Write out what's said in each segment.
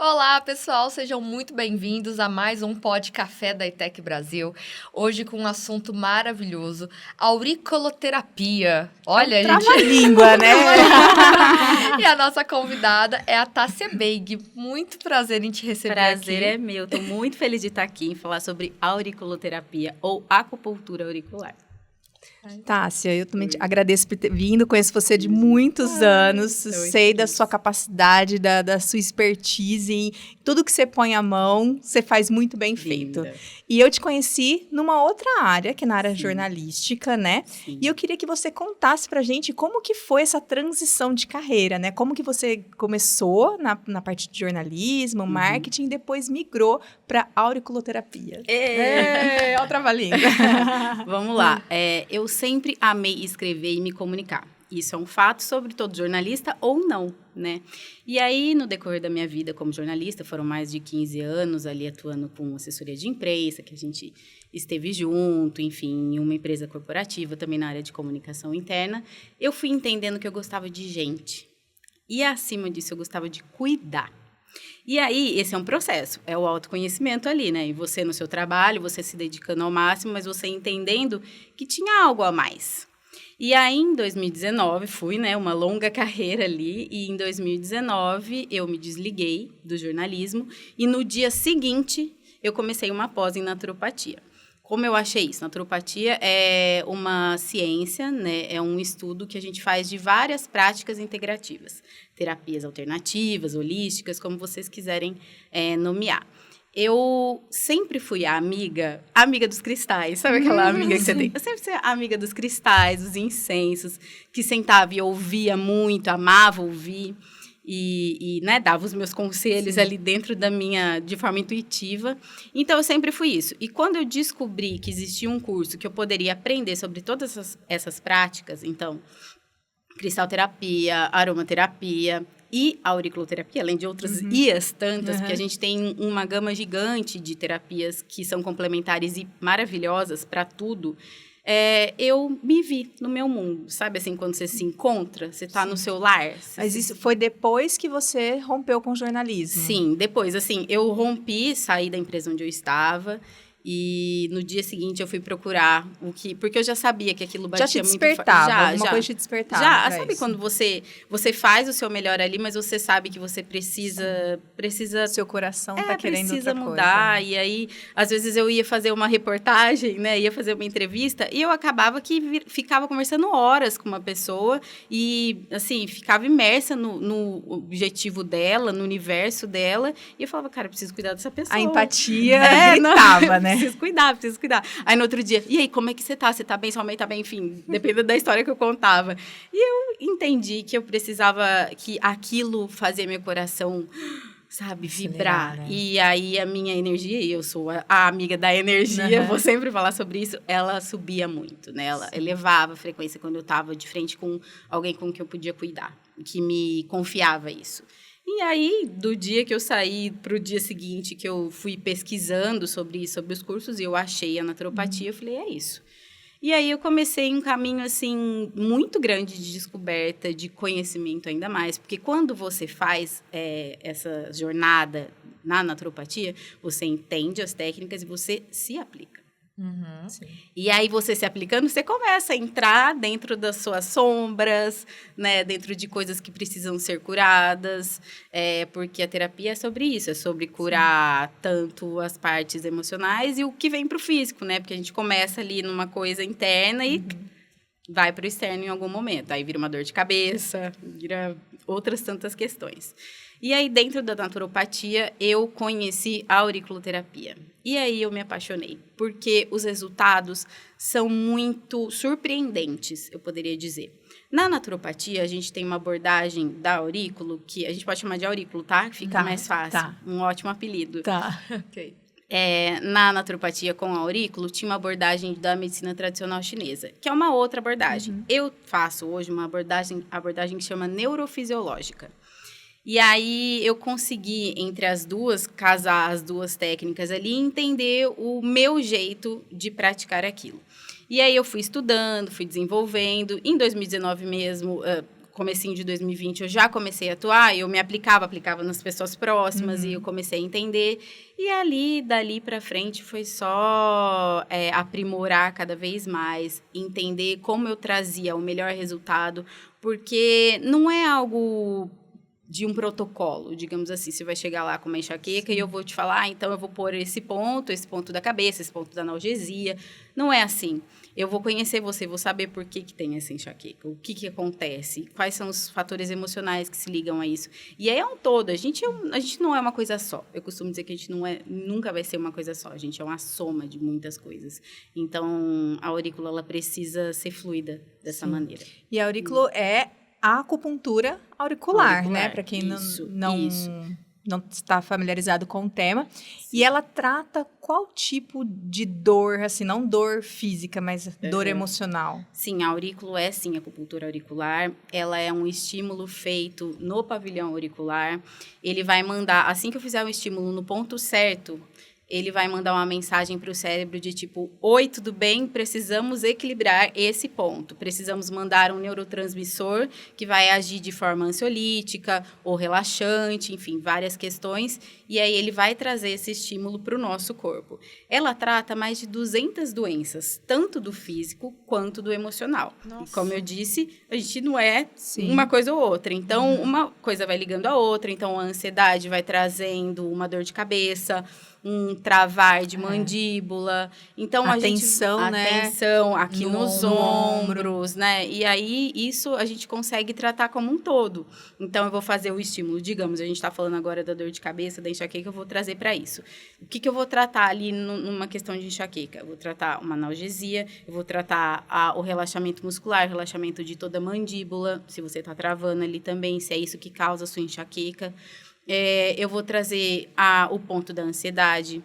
Olá, pessoal, sejam muito bem-vindos a mais um Pod Café da ETEC Brasil. Hoje com um assunto maravilhoso, auriculoterapia. Olha, gente... Trava-língua, né? E a nossa convidada é a Tássia Beig. Muito prazer em te receber aqui. Prazer é meu. Estou muito feliz de estar aqui e falar sobre auriculoterapia ou acupuntura auricular. Tássia, eu também te agradeço por ter vindo, conheço você de muitos anos, sei da sua capacidade, da sua expertise, em tudo que você põe à mão, você faz muito bem feito. E eu te conheci numa outra área, que é na área jornalística, né? Sim. E eu queria que você contasse pra gente como que foi essa transição de carreira, né? Como que você começou na parte de jornalismo, marketing, e depois migrou para auriculoterapia. Olha o trava-língua. Vamos lá. Eu sempre amei escrever e me comunicar. Isso é um fato sobre todo jornalista ou não, né? E aí, no decorrer da minha vida como jornalista, foram mais de 15 anos ali atuando com assessoria de imprensa, que a gente esteve junto, enfim, em uma empresa corporativa, também na área de comunicação interna. Eu fui entendendo que eu gostava de gente. E, acima disso, eu gostava de cuidar. E aí, esse é um processo, é o autoconhecimento ali, né? E você no seu trabalho, você se dedicando ao máximo, mas você entendendo que tinha algo a mais. E aí, em 2019, fui, né, uma longa carreira ali, e em 2019 eu me desliguei do jornalismo, e no dia seguinte eu comecei uma pós em naturopatia. Como eu achei isso? Naturopatia é uma ciência, né? É um estudo que a gente faz de várias práticas integrativas. Terapias alternativas, holísticas, como vocês quiserem nomear. Eu sempre fui a amiga dos cristais. Sabe aquela amiga que você tem? Eu sempre fui a amiga dos cristais, dos incensos, que sentava e ouvia muito, amava ouvir. E né, dava os meus conselhos ali dentro de forma intuitiva. Então, eu sempre fui isso. E quando eu descobri que existia um curso que eu poderia aprender sobre todas essas práticas, então, cristalterapia, aromaterapia e auriculoterapia, além de outras IAs tantas, porque a gente tem uma gama gigante de terapias que são complementares e maravilhosas para tudo. Eu me vi no meu mundo, sabe assim, quando você se encontra, você tá no seu lar. Mas isso foi depois que você rompeu com o jornalismo? Sim, depois, assim, eu rompi, saí da empresa onde eu estava e no dia seguinte eu fui procurar porque eu já sabia que aquilo batia muito... Já te despertava, alguma coisa te despertava. Já, sabe isso. Quando você faz o seu melhor ali, mas você sabe que você precisa... Seu coração tá querendo precisa outra mudar, coisa. E aí, às vezes eu ia fazer uma reportagem, né, ia fazer uma entrevista, e eu acabava que ficava conversando horas com uma pessoa e, assim, ficava imersa no objetivo dela, no universo dela, e eu falava, cara, eu preciso cuidar dessa pessoa. A empatia gritava, né? Preciso cuidar. Aí, no outro dia, e aí, como é que você tá? Você tá bem? Sua mãe tá bem? Enfim, dependendo da história que eu contava. E eu entendi que eu precisava, que aquilo fazia meu coração, sabe, vibrar. Né? E aí, a minha energia, e eu sou a amiga da energia, vou sempre falar sobre isso, ela subia muito, né? Ela elevava a frequência quando eu tava de frente com alguém com quem eu podia cuidar, que me confiava isso. E aí, do dia que eu saí para o dia seguinte, que eu fui pesquisando sobre isso, sobre os cursos, e eu achei a naturopatia, eu falei, é isso. E aí, eu comecei um caminho, assim, muito grande de descoberta, de conhecimento ainda mais. Porque quando você faz essa jornada na naturopatia, você entende as técnicas e você se aplica. E aí, você se aplicando, você começa a entrar dentro das suas sombras, né, dentro de coisas que precisam ser curadas, porque a terapia é sobre isso, é sobre curar tanto as partes emocionais e o que vem para o físico, né, porque a gente começa ali numa coisa interna e vai para o externo em algum momento, aí vira uma dor de cabeça, vira outras tantas questões. E aí, dentro da naturopatia, eu conheci a auriculoterapia. E aí, eu me apaixonei, porque os resultados são muito surpreendentes, eu poderia dizer. Na naturopatia, a gente tem uma abordagem da aurículo, que a gente pode chamar de aurículo, tá? Fica mais fácil. Tá. Um ótimo apelido. Tá. Ok. Na naturopatia com aurículo, tinha uma abordagem da medicina tradicional chinesa, que é uma outra abordagem. Eu faço hoje uma abordagem que chama neurofisiológica. E aí eu consegui, entre as duas, casar as duas técnicas ali e entender o meu jeito de praticar aquilo. E aí eu fui estudando, fui desenvolvendo. Em 2019 mesmo, comecinho de 2020, eu já comecei a atuar, eu me aplicava nas pessoas próximas e eu comecei a entender. E dali para frente, foi só aprimorar cada vez mais, entender como eu trazia o melhor resultado, porque não é algo de um protocolo, digamos assim, você vai chegar lá com uma enxaqueca e eu vou te falar, então eu vou pôr esse ponto da cabeça, esse ponto da analgesia. Não é assim. Eu vou conhecer você, vou saber por que tem essa enxaqueca, o que acontece, quais são os fatores emocionais que se ligam a isso. E aí é um todo, a gente não é uma coisa só. Eu costumo dizer que a gente nunca vai ser uma coisa só, a gente é uma soma de muitas coisas. Então, a aurícula, ela precisa ser fluida dessa maneira. E a aurícula é a acupuntura auricular, né? Para quem não está familiarizado com o tema. Sim. E ela trata qual tipo de dor, assim, não dor física, mas dor emocional? Sim, a aurícula é, sim, a acupuntura auricular. Ela é um estímulo feito no pavilhão auricular. Ele vai mandar, assim que eu fizer o estímulo no ponto certo, ele vai mandar uma mensagem para o cérebro de tipo, oi, tudo bem? Precisamos equilibrar esse ponto. Precisamos mandar um neurotransmissor que vai agir de forma ansiolítica ou relaxante, enfim, várias questões. E aí ele vai trazer esse estímulo para o nosso corpo. Ela trata mais de 200 doenças, tanto do físico quanto do emocional. Nossa. E como eu disse, a gente não é uma coisa ou outra. Então, uma coisa vai ligando a outra. Então, a ansiedade vai trazendo uma dor de cabeça, um travar de mandíbula. Então, a tensão aqui nos ombros, né? E aí, isso a gente consegue tratar como um todo. Então, eu vou fazer o estímulo. Digamos, a gente está falando agora da dor de cabeça, da enxaqueca, eu vou trazer para isso. O que eu vou tratar ali numa questão de enxaqueca? Eu vou tratar uma analgesia, eu vou tratar o relaxamento muscular, relaxamento de toda a mandíbula, se você está travando ali também, se é isso que causa a sua enxaqueca. Eu vou trazer o ponto da ansiedade.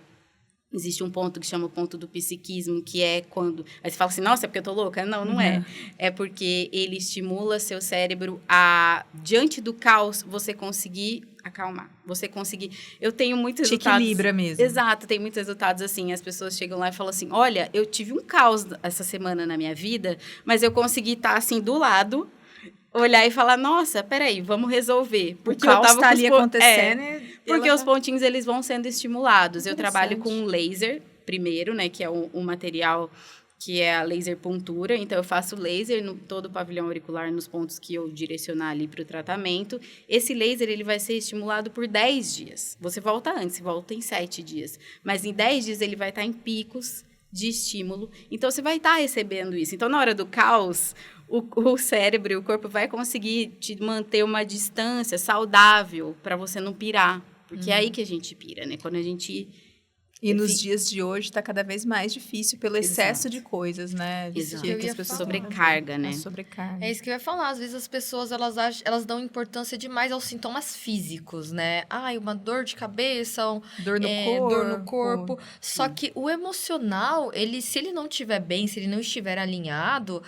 Existe um ponto que chama o ponto do psiquismo, que é quando... Aí você fala assim, nossa, é porque eu tô louca? Não, não é. É porque ele estimula seu cérebro diante do caos, você conseguir acalmar. Você conseguir... Eu tenho muitos resultados... Te equilibra mesmo. Exato, tem muitos resultados assim. As pessoas chegam lá e falam assim, olha, eu tive um caos essa semana na minha vida, mas eu consegui estar assim do lado, olhar e falar, nossa, peraí, vamos resolver. Porque o caos está ali acontecendo. Porque os pontinhos, eles vão sendo estimulados. Eu trabalho com laser, primeiro, né, que é um material que é a laser puntura. Então, eu faço laser no todo o pavilhão auricular, nos pontos que eu direcionar ali para o tratamento. Esse laser, ele vai ser estimulado por 10 dias. Você volta antes, você volta em 7 dias. Mas em 10 dias, ele vai estar em picos de estímulo. Então, você vai estar recebendo isso. Então, na hora do caos, o cérebro e o corpo vai conseguir te manter uma distância saudável para você não pirar. Porque é aí que a gente pira, né? Quando a gente... E nos dias de hoje está cada vez mais difícil pelo excesso de coisas, né? Exato. Que as pessoas sobrecarga, né? Sobrecarga. É isso que eu ia falar. Às vezes as pessoas, elas dão importância demais aos sintomas físicos, né? Uma dor de cabeça, dor no corpo. Só que o emocional, se ele não estiver bem, se ele não estiver alinhado,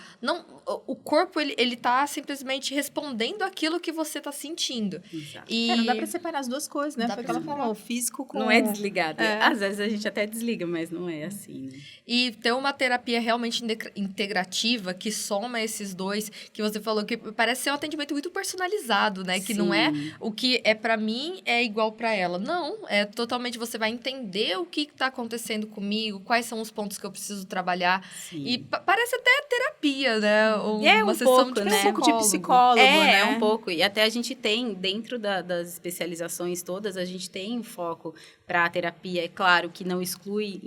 o corpo, ele tá simplesmente respondendo aquilo que você tá sentindo. Exato. Não dá pra separar as duas coisas, né? Foi o que ela falou, o físico com... Não é desligado. Às vezes a gente até desliga, mas não é assim, né? E ter uma terapia realmente integrativa, que soma esses dois, que você falou, que parece ser um atendimento muito personalizado, né? Que não é o que é pra mim, é igual pra ela. Não, é totalmente, você vai entender o que tá acontecendo comigo, quais são os pontos que eu preciso trabalhar. Sim. E parece até terapia, né? Uma sessão pouco, né? Um pouco de psicólogo, né? É um pouco. E até a gente tem, dentro das especializações todas, a gente tem um foco para a terapia. É claro que não exclui,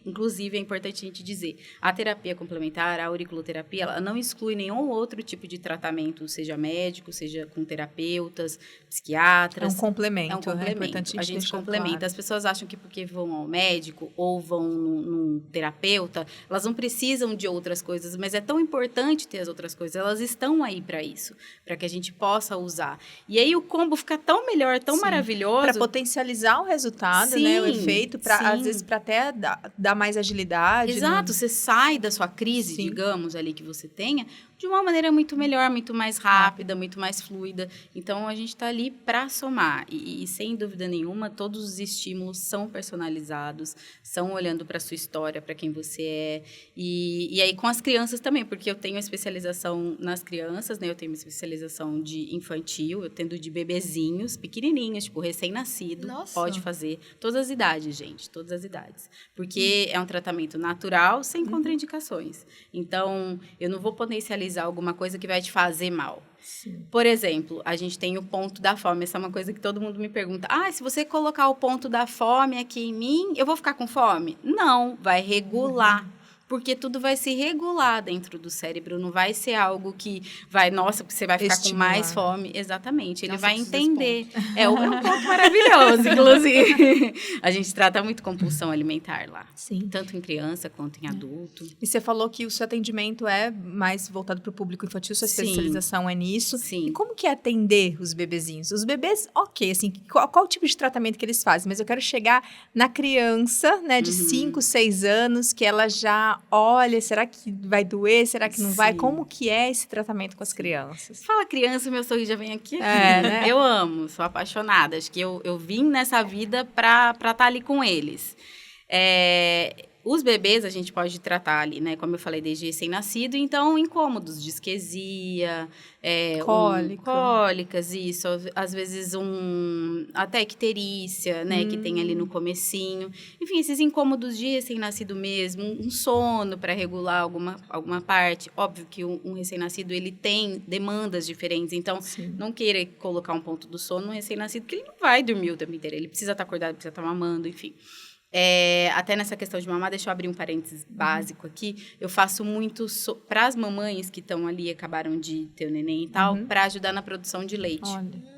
inclusive é importante a gente dizer, a terapia complementar, a auriculoterapia, ela não exclui nenhum outro tipo de tratamento, seja médico, seja com terapeutas, psiquiatras. É um complemento. É um complemento. A gente complementa. Claro. As pessoas acham que porque vão ao médico ou vão num terapeuta, elas não precisam de outras coisas, mas é tão importante ter as outras coisas. Elas estão aí para isso, para que a gente possa usar. E aí o combo fica tão melhor, tão maravilhoso. Para potencializar o resultado, né? O efeito, às vezes para até dar mais agilidade. Exato, você sai da sua crise, digamos, ali que você tenha, de uma maneira muito melhor, muito mais rápida, muito mais fluida. Então, a gente está ali para somar. E, sem dúvida nenhuma, todos os estímulos são personalizados, são olhando para a sua história, para quem você é. E aí, com as crianças também, porque eu tenho especialização nas crianças, né? Eu tenho uma especialização de infantil, eu tendo de bebezinhos, pequenininhos, tipo, recém-nascido. Nossa. Pode fazer. Todas as idades, gente, todas as idades. Porque é um tratamento natural, sem contraindicações. Então, eu não vou potencializar alguma coisa que vai te fazer mal. Sim. Por exemplo, a gente tem o ponto da fome. Essa é uma coisa que todo mundo me pergunta. Se você colocar o ponto da fome aqui em mim, eu vou ficar com fome? Não, vai regular. Porque tudo vai se regular dentro do cérebro, não vai ser algo que vai, nossa, você vai ficar com mais fome. Exatamente, ele vai entender. É um ponto maravilhoso, inclusive. A gente trata muito compulsão alimentar lá. Sim. Tanto em criança quanto em adulto. E você falou que o seu atendimento é mais voltado para o público infantil, sua especialização é nisso. Sim. E como que é atender os bebezinhos? Os bebês, ok, assim, qual o tipo de tratamento que eles fazem? Mas eu quero chegar na criança, né, de 5, 6 anos, que ela já olha, será que vai doer? Será que não vai? Como que é esse tratamento com as crianças? Fala criança, meu sorriso já vem aqui. Né? Eu amo, sou apaixonada. Acho que eu vim nessa vida para estar ali com eles. Os bebês a gente pode tratar ali, né? Como eu falei, desde recém-nascido. Então, incômodos, disquesia, cólicas, isso. Às vezes, até icterícia, né? Que tem ali no comecinho. Enfim, esses incômodos de recém-nascido mesmo. Um sono para regular alguma parte. Óbvio que um recém-nascido, ele tem demandas diferentes. Então, não queira colocar um ponto do sono no recém-nascido, porque ele não vai dormir o tempo inteiro. Ele precisa estar acordado, precisa estar mamando, enfim. Até nessa questão de mamar, deixa eu abrir um parênteses básico aqui. Eu faço muito para as mamães que estão ali, acabaram de ter o neném e tal, para ajudar na produção de leite. Olha.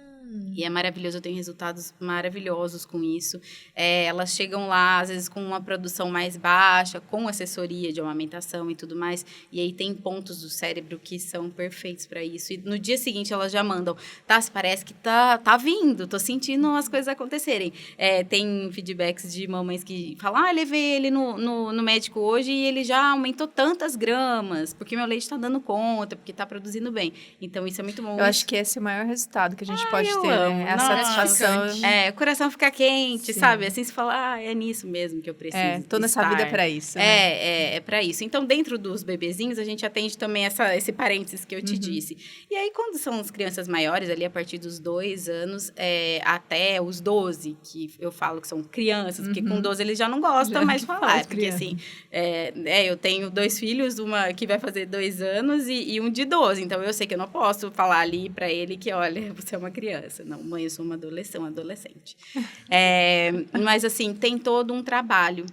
E é maravilhoso, eu tenho resultados maravilhosos com isso. Elas chegam lá, às vezes, com uma produção mais baixa, com assessoria de amamentação e tudo mais. E aí tem pontos do cérebro que são perfeitos para isso. E no dia seguinte elas já mandam, parece que tá vindo, tô sentindo as coisas acontecerem. Tem feedbacks de mamães que falam, levei ele no médico hoje e ele já aumentou tantas gramas, porque meu leite tá dando conta, porque tá produzindo bem. Então isso é muito bom. Eu acho que esse é o maior resultado que a gente pode ter, amo. né? A satisfação. O coração fica quente, sabe? Assim você fala, é nisso mesmo que eu preciso. Tô nessa vida pra isso, né? É pra isso. Então, dentro dos bebezinhos, a gente atende também esse parênteses que eu te disse. E aí, quando são as crianças maiores, ali a partir dos 2 anos até os 12, que eu falo que são crianças, porque com 12 eles já não gostam mais de falar. Porque assim, eu tenho 2 filhos, uma que vai fazer 2 anos e um de 12. Então, eu sei que eu não posso falar ali pra ele que, olha, você é uma criança. Não, mãe, eu sou uma adolescente. Mas, assim, tem todo um trabalho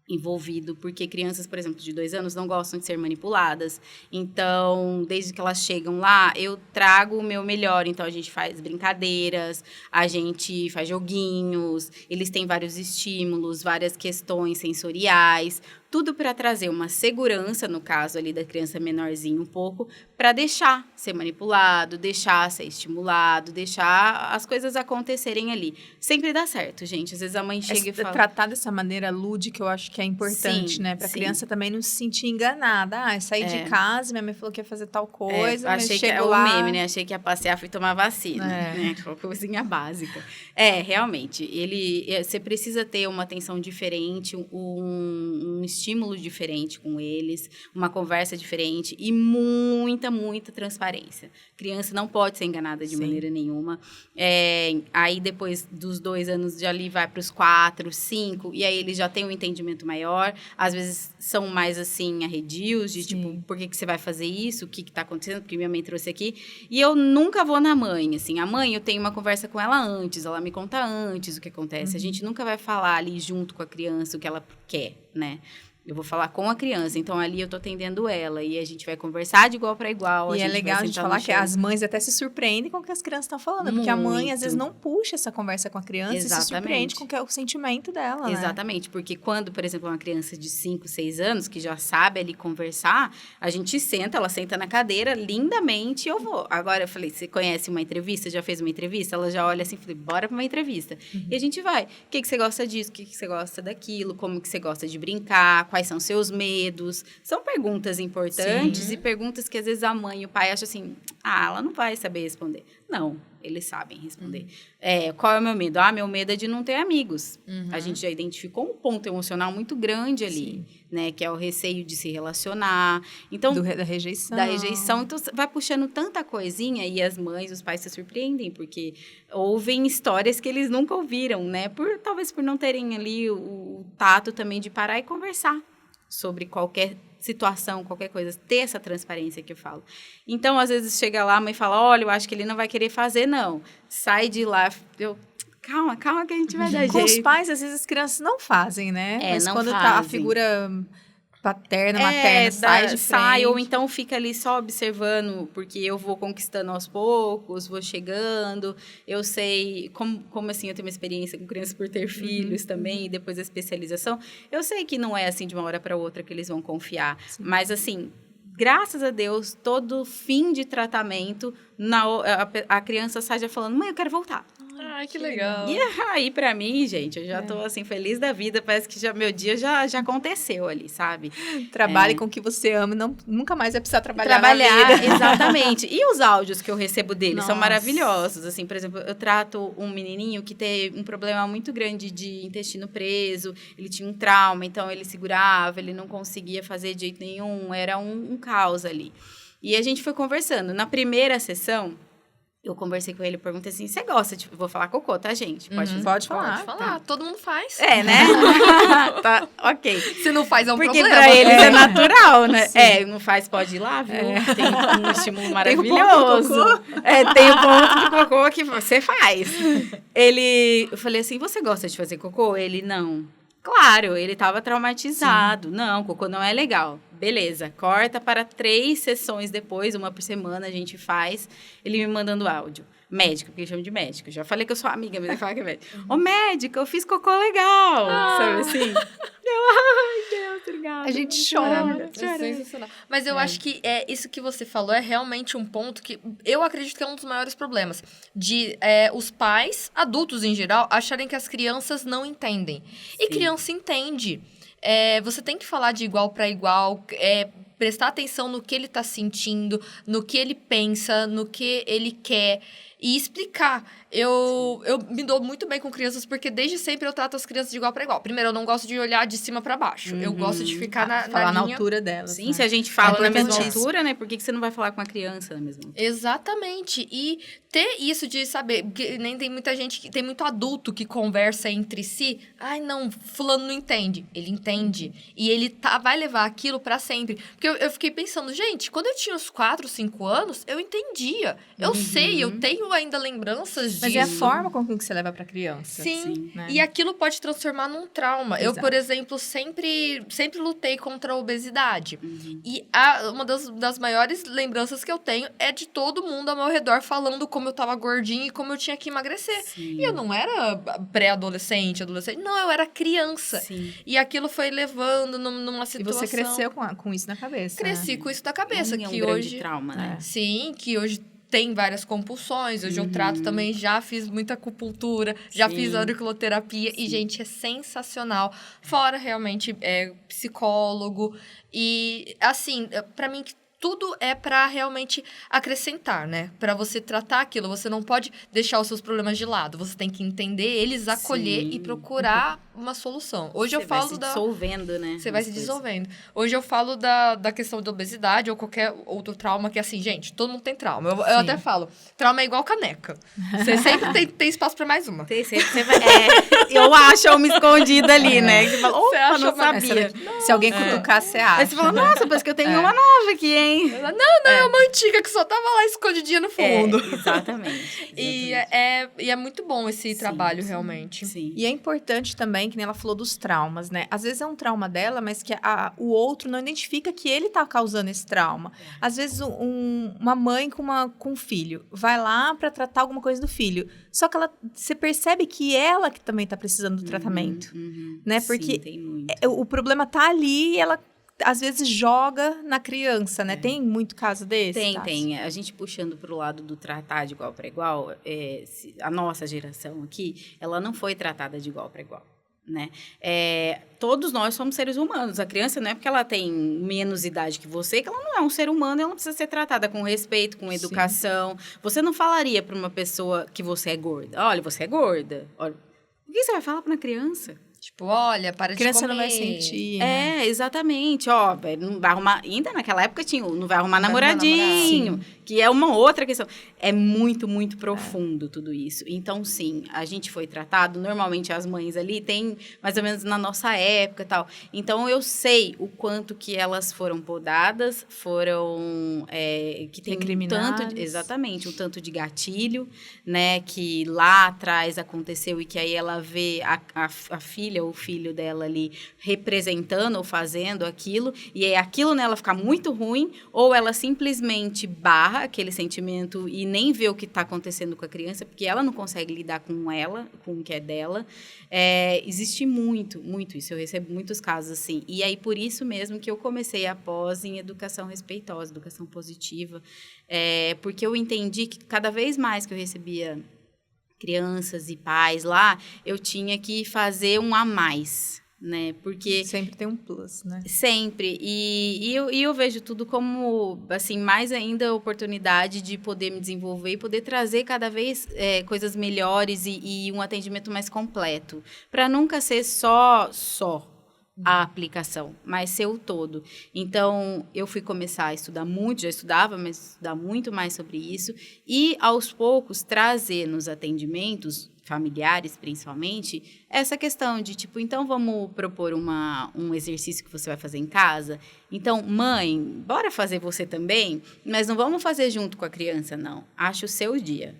envolvido, porque crianças, por exemplo, de 2 anos não gostam de ser manipuladas. Então, desde que elas chegam lá, eu trago o meu melhor. Então, a gente faz brincadeiras, a gente faz joguinhos, eles têm vários estímulos, várias questões sensoriais, tudo para trazer uma segurança, no caso ali da criança menorzinha um pouco, para deixar ser manipulado, deixar ser estimulado, deixar as coisas acontecerem ali. Sempre dá certo, gente. Às vezes a mãe chega e fala... Tratar dessa maneira lúdica, eu acho que é importante, né? Pra criança também não se sentir enganada. Saí de casa, minha mãe falou que ia fazer tal coisa, mas achei que chegou lá... o meme, né? Achei que ia passear, fui tomar vacina, né? Coisinha básica. Realmente, você precisa ter uma atenção diferente, um estímulo diferente com eles, uma conversa diferente e muita transparência. Criança não pode ser enganada de maneira nenhuma. Aí, depois dos 2 anos, já ali vai para os 4, 5, e aí eles já têm um entendimento maior. Às vezes, são mais, assim, arredios, de tipo, por que você vai fazer isso? O que está acontecendo? Porque minha mãe trouxe aqui. E eu nunca vou na mãe, assim. A mãe, eu tenho uma conversa com ela antes, ela me conta antes o que acontece. A gente nunca vai falar ali junto com a criança o que ela quer, né? Eu vou falar com a criança, então ali eu tô atendendo ela e a gente vai conversar de igual para igual. E é legal a gente falar que as mães até se surpreendem com o que as crianças estão falando, porque a mãe às vezes não puxa essa conversa com a criança e se surpreende com o que é o sentimento dela, Exatamente, porque quando, por exemplo, uma criança de 5, 6 anos, que já sabe ali conversar, a gente senta, ela senta na cadeira lindamente e eu vou. Agora eu falei, você conhece uma entrevista? Já fez uma entrevista? Ela já olha assim, falei, bora para uma entrevista. E a gente vai. O que você gosta disso? O que você gosta daquilo? Como que você gosta de brincar? quais são seus medos. São perguntas importantes e perguntas que às vezes a mãe e o pai acham assim, ela não vai saber responder. Não, eles sabem responder. Qual é o meu medo? Meu medo é de não ter amigos. A gente já identificou um ponto emocional muito grande ali, né? Que é o receio de se relacionar. Então, da rejeição. Da rejeição. Então, vai puxando tanta coisinha e as mães, os pais se surpreendem, porque ouvem histórias que eles nunca ouviram, né? Talvez por não terem ali o tato também de parar e conversar sobre qualquer situação, qualquer coisa, ter essa transparência que eu falo. Então, às vezes, chega lá, a mãe fala, olha, eu acho que ele não vai querer fazer, não. Sai de lá, calma que a gente vai dar jeito. Com os pais, às vezes, as crianças não fazem, né? Mas não quando fazem. tá a figura paterna, materna, sai de frente. Ou então fica ali só observando, porque eu vou conquistando aos poucos, vou chegando, eu sei, como assim, eu tenho uma experiência com crianças por ter filhos também, e depois a especialização, eu sei que não é assim de uma hora para outra que eles vão confiar, mas assim, graças a Deus, todo fim de tratamento, a criança sai já falando, mãe, eu quero voltar. Ai, que legal. E aí, pra mim, gente, eu já tô, assim, feliz da vida. Parece que meu dia já aconteceu ali, sabe? Trabalhe com o que você ama, nunca mais vai precisar trabalhar na vida. Exatamente. E os áudios que eu recebo deles são maravilhosos. Assim, por exemplo, eu trato um menininho que teve um problema muito grande de intestino preso. Ele tinha um trauma, então ele segurava, ele não conseguia fazer de jeito nenhum. Era um caos ali. E a gente foi conversando. Na primeira sessão, eu conversei com ele e perguntei assim, você gosta de... Vou falar cocô, tá, gente? Pode falar. Pode falar, todo mundo faz. Né? Tá, ok. Se não faz, é um porque problema. Porque pra eles é natural, né? Não faz, pode ir lá, viu? Tem um estímulo maravilhoso. Tem o ponto do cocô que você faz. Eu falei assim, você gosta de fazer cocô? Ele, não. Claro, ele estava traumatizado. Sim. Não, cocô não é legal. Beleza, corta para 3 sessões depois, uma por semana a gente faz. Ele me mandando áudio. Médico, porque eu chamo de médico. Já falei que eu sou amiga, mas ele fala que é médico. Ô, médico, eu fiz cocô legal. Sabe assim? Ai, Deus, obrigada. A gente chora. É sensacional. Mas eu acho que isso que você falou é realmente um ponto que eu acredito que é um dos maiores problemas. De os pais, adultos em geral, acharem que as crianças não entendem. E criança entende. Você tem que falar de igual para igual, prestar atenção no que ele está sentindo, no que ele pensa, no que ele quer e explicar. Eu me dou muito bem com crianças porque desde sempre eu trato as crianças de igual para igual. Primeiro, eu não gosto de olhar de cima para baixo. Eu gosto de ficar na linha... altura delas. Sim, né? Se a gente fala na mesma altura, né? Por que você não vai falar com uma criança na mesma altura? Exatamente. E ter isso de saber... Porque nem tem muita gente... Tem muito adulto que conversa entre si. Ai, não, fulano não entende. Ele entende. E ele vai levar aquilo para sempre. Porque eu fiquei pensando, gente, quando eu tinha uns 4, 5 anos, eu entendia. Eu sei, eu tenho ainda lembranças disso. Mas é a forma com que você leva pra criança. Sim, né? E aquilo pode transformar num trauma. Exato. Eu, por exemplo, sempre lutei contra a obesidade. E uma das maiores lembranças que eu tenho é de todo mundo ao meu redor falando como eu tava gordinha e como eu tinha que emagrecer. Sim. E eu não era pré-adolescente, adolescente. Não, eu era criança. Sim. E aquilo foi levando numa situação... E você cresceu com isso na cabeça. Cresci com isso na cabeça. Que um hoje trauma, né? Sim, que hoje... Tem várias compulsões, hoje eu trato também, já fiz muita acupuntura, já fiz auriculoterapia e, gente, é sensacional. Fora, realmente, psicólogo e, assim, pra mim, tudo é pra realmente acrescentar, né? Pra você tratar aquilo, você não pode deixar os seus problemas de lado, você tem que entender eles, acolher e procurar uma solução. Hoje eu falo Você vai se dissolvendo, né? Você vai se dissolvendo. Hoje eu falo da questão da obesidade ou qualquer outro trauma que, assim, gente, todo mundo tem trauma. Eu até falo, trauma é igual caneca. Você sempre tem espaço pra mais uma. Eu acho uma escondida ali, né? Você fala, eu não sabia. Se alguém cutucar, você acha. Aí você fala, nossa, parece que eu tenho uma nova aqui, hein? Não, é uma antiga que só tava lá escondidinha no fundo. Exatamente. E é muito bom esse trabalho, realmente. Sim. E é importante também, que nem ela falou dos traumas, né? Às vezes é um trauma dela, mas que o outro não identifica que ele tá causando esse trauma. Às vezes uma mãe com um filho vai lá para tratar alguma coisa do filho. Só que você percebe que ela que também tá precisando do tratamento. Né? Porque o problema tá ali e ela às vezes joga na criança, né? Tem muito caso desse? Tem. A gente puxando para o lado do tratar de igual para igual, a nossa geração aqui, ela não foi tratada de igual para igual. né? Todos nós somos seres humanos. A criança não é porque ela tem menos idade que você, que ela não é um ser humano, ela precisa ser tratada com respeito, com educação. Sim. Você não falaria para uma pessoa que você é gorda. Olha, você é gorda. Olha, o que você vai falar para uma criança? Tipo, olha, para de comer. A criança não vai sentir, né? Exatamente. Ó, não vai arrumar... Ainda naquela época tinha, não vai arrumar namoradinho, que é uma outra questão. É muito, muito profundo tudo isso. Então, sim, a gente foi tratado, normalmente as mães ali têm mais ou menos na nossa época e tal. Então, eu sei o quanto que elas foram podadas, foram... que tem um tanto... Exatamente, um tanto de gatilho, né? Que lá atrás aconteceu e que aí ela vê a filha ou o filho dela ali representando ou fazendo aquilo, e aí aquilo nela fica muito ruim, ou ela simplesmente barra aquele sentimento e nem vê o que está acontecendo com a criança, porque ela não consegue lidar com ela, com o que é dela. Existe muito, muito isso. Eu recebo muitos casos assim. E aí, por isso mesmo que eu comecei a pós em educação respeitosa, educação positiva, porque eu entendi que cada vez mais que eu recebia crianças e pais lá, eu tinha que fazer um a mais, né? Porque... Sempre tem um plus, né? Sempre. E eu vejo tudo como, assim, mais ainda oportunidade de poder me desenvolver e poder trazer cada vez coisas melhores e um atendimento mais completo. Para nunca ser só a aplicação, mas ser o todo. Então, eu fui começar a estudar muito, já estudava, mas estudar muito mais sobre isso, e, aos poucos, trazer nos atendimentos, familiares principalmente, essa questão de, tipo, então vamos propor um exercício que você vai fazer em casa? Então, mãe, bora fazer você também, mas não vamos fazer junto com a criança, não. Ache o seu dia.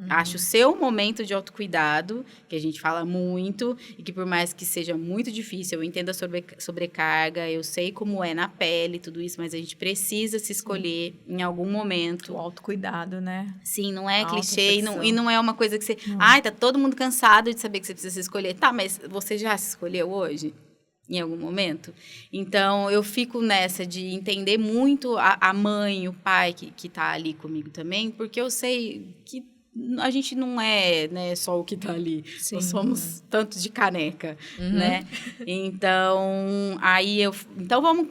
Acho o seu momento de autocuidado, que a gente fala muito, e que por mais que seja muito difícil, eu entendo a sobrecarga, eu sei como é na pele, tudo isso, mas a gente precisa se escolher em algum momento. O autocuidado, né? Sim, não é clichê e não é uma coisa que você... Ai, tá todo mundo cansado de saber que você precisa se escolher. Tá, mas você já se escolheu hoje? Em algum momento? Então, eu fico nessa de entender muito a mãe, o pai que tá ali comigo também, porque eu sei que a gente não é, né, só o que está ali. Sim, nós somos tanto de caneca, né? Então, vamos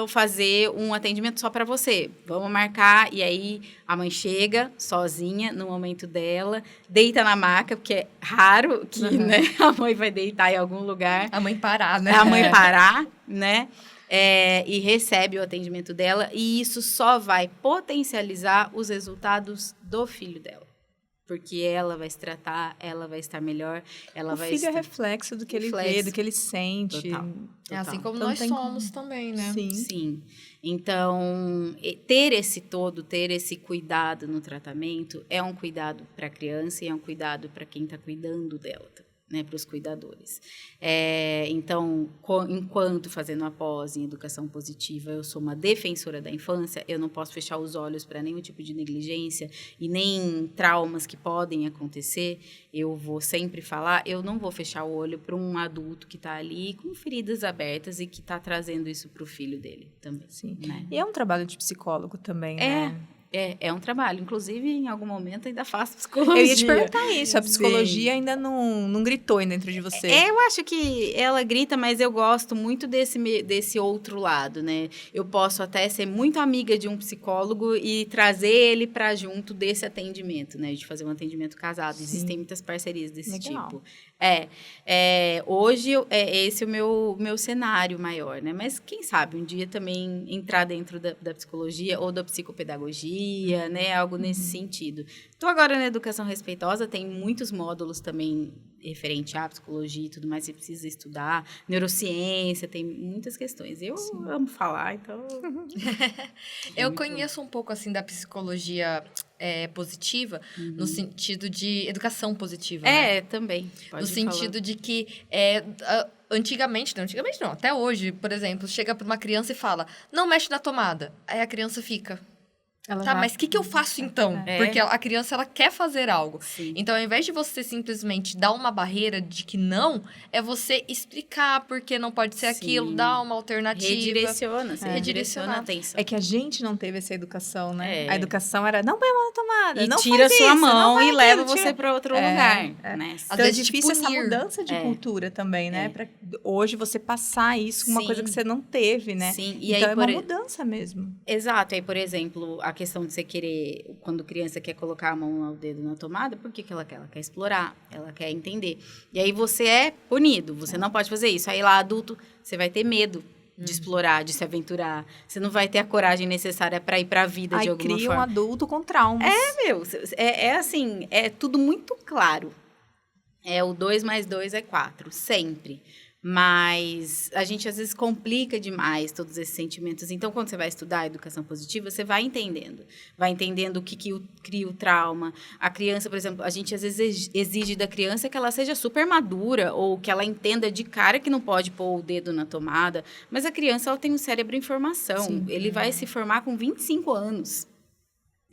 fazer um atendimento só para você. Vamos marcar, e aí a mãe chega sozinha no momento dela, deita na maca, porque é raro que né, a mãe vai deitar em algum lugar. A mãe parar, né? A mãe parar, né? E recebe o atendimento dela, e isso só vai potencializar os resultados do filho dela. Porque ela vai se tratar, ela vai estar melhor, o filho é reflexo do que ele vê, do que ele sente. Total. É assim como nós somos também, né? Sim. Então, ter esse cuidado no tratamento é um cuidado para a criança e é um cuidado para quem está cuidando dela, né, para os cuidadores. Então, enquanto fazendo a pós em educação positiva, eu sou uma defensora da infância, eu não posso fechar os olhos para nenhum tipo de negligência e nem traumas que podem acontecer. Eu vou sempre falar, eu não vou fechar o olho para um adulto que está ali com feridas abertas e que está trazendo isso para o filho dele também. Sim. Né? E é um trabalho de psicólogo também, né? É um trabalho. Inclusive, em algum momento, ainda faço psicologia. Eu ia te perguntar isso. A psicologia ainda não gritou dentro de você. Eu acho que ela grita, mas eu gosto muito desse outro lado, né? Eu posso até ser muito amiga de um psicólogo e trazer ele para junto desse atendimento, né? De fazer um atendimento casado. Sim. Existem muitas parcerias desse tipo. Hoje, esse é o meu cenário maior, né? Mas quem sabe um dia também entrar dentro da psicologia ou da psicopedagogia, né? Algo nesse sentido. Estou agora na educação respeitosa, tem muitos módulos também referente à psicologia e tudo mais, você precisa estudar. Neurociência, tem muitas questões. Eu amo falar, então... Eu conheço um pouco, assim, da psicologia positiva, no sentido de educação positiva, né? Também. No sentido de que... Antigamente não, até hoje, por exemplo, chega para uma criança e fala, não mexe na tomada. Aí a criança fica... mas o que eu faço então? Porque a criança, ela quer fazer algo. Sim. Então, ao invés de você simplesmente dar uma barreira de que não, é você explicar por que não pode ser aquilo, dar uma alternativa. Redireciona a atenção. É que a gente não teve essa educação, né? A educação era, não põe a mão na tomada. E não tira faz sua isso, mão não e vai leva aquilo, você para outro lugar, né? Às Então é vezes, difícil essa punir. mudança de cultura também, né? Pra hoje você passar isso, uma coisa que você não teve, né? Sim. E então é uma mudança mesmo. Exato. Aí, por exemplo, a questão de você querer, quando criança quer colocar a mão o dedo na tomada, por que ela quer? Ela quer explorar, ela quer entender. E aí você é punido, você não pode fazer isso. Aí lá, adulto, você vai ter medo de explorar, de se aventurar. Você não vai ter a coragem necessária para ir para a vida de alguma cria forma. um adulto com traumas. É assim, é tudo muito claro. O 2 mais 2 é 4, sempre. Mas a gente, às vezes, complica demais todos esses sentimentos. Então, quando você vai estudar a educação positiva, você vai entendendo. Vai entendendo o que cria o trauma. A criança, por exemplo, a gente, às vezes, exige da criança que ela seja super madura ou que ela entenda de cara que não pode pôr o dedo na tomada. Mas a criança, ela tem um cérebro em formação. Sim. Ele vai se formar com 25 anos.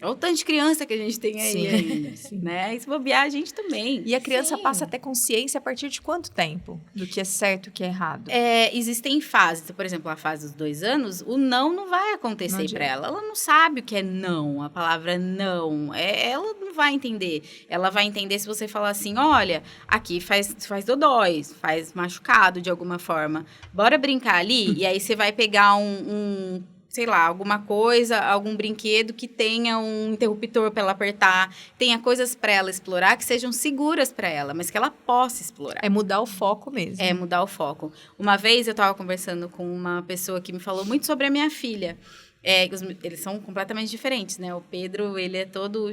Olha o tanto de criança que a gente tem aí ainda, né? E se bobear, a gente também. E a criança passa a ter consciência a partir de quanto tempo? Do que é certo e o que é errado? Existem fases. Por exemplo, a fase dos 2 anos, o não vai acontecer para ela. Ela não sabe o que é não, a palavra não. Ela não vai entender. Ela vai entender se você falar assim, olha, aqui faz dodóis, faz machucado de alguma forma. Bora brincar ali? E aí você vai pegar sei lá, alguma coisa, algum brinquedo que tenha um interruptor para ela apertar, tenha coisas para ela explorar que sejam seguras para ela, mas que ela possa explorar. É mudar o foco mesmo. É mudar o foco. Uma vez eu estava conversando com uma pessoa que me falou muito sobre a minha filha. Eles são completamente diferentes, né? O Pedro, ele